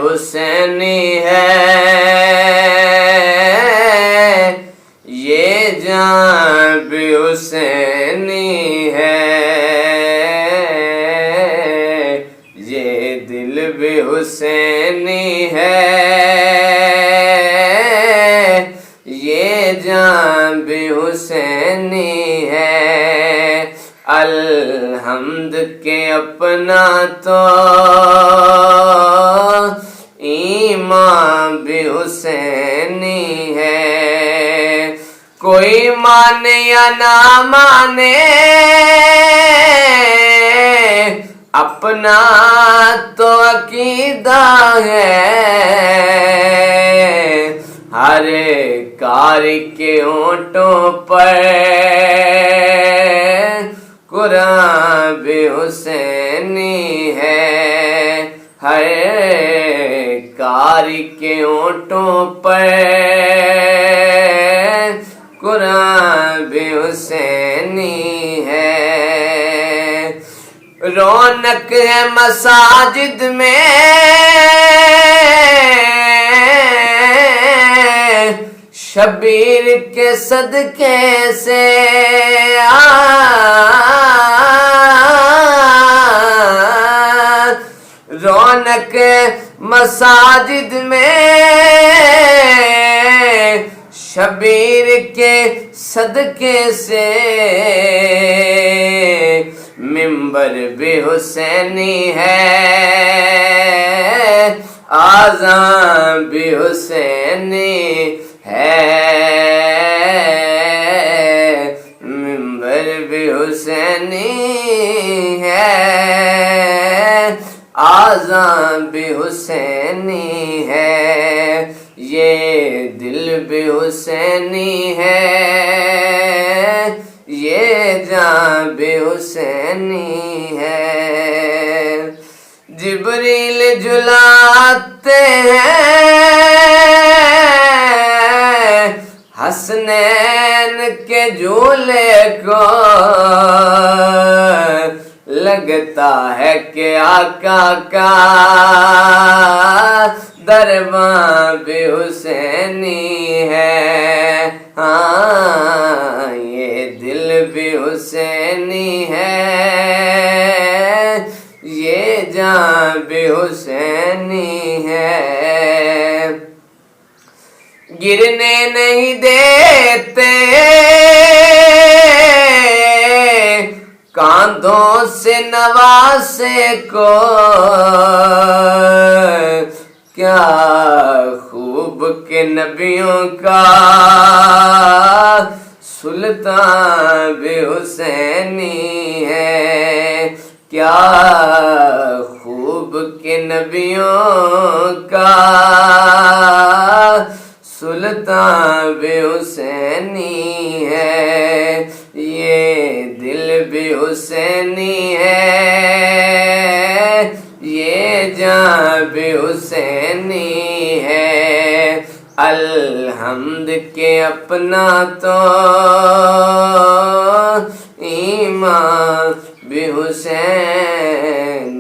حسینی ہے، یہ جان بھی حسینی ہے، یہ دل بھی حسینی ہے، یہ جان بھی حسینی ہے۔ الحمد کے اپنا تو ایمان بھی حسینی ہے، کوئی مانے یا نہ مانے اپنا تو عقیدہ ہے، ہر قاری کے ہونٹوں پر قرآن بھی حسینی ہے، ہر قاری کے ہونٹوں پر قرآن بھی حسینی ہے۔ رونق ہے مساجد میں شبیر کے صدقے سے، رونق مساجد میں شبیر کے صدقے سے، منبر بھی حسینی ہے، آذان بھی حسینی ہے، منبر بھی حسینی ہے، آذان بھی حسینی ہے، یہ دل بھی حسینی ہے، یہ جان بھی حسینی ہے۔ جبریل جلاتے ہیں حسنین کے جھولے کو، لگتا ہے کہ آقا کا دربان بھی حسینی ہے، ہاں یہ دل بھی حسینی ہے، یہ جان بھی حسینی ہے۔ گرنے نہیں دیتے کاندھوں سے نواسے کو، کیا خوب کے نبیوں کا سلطان بھی حسینی ہے، کیا خوب کے نبیوں کا سلطان بھی حسینی ہے، یہ دل بھی حسینی ہے، یہ جان بھی حسینی ہے۔ الحمد کے اپنا تو ایمان بھی حسین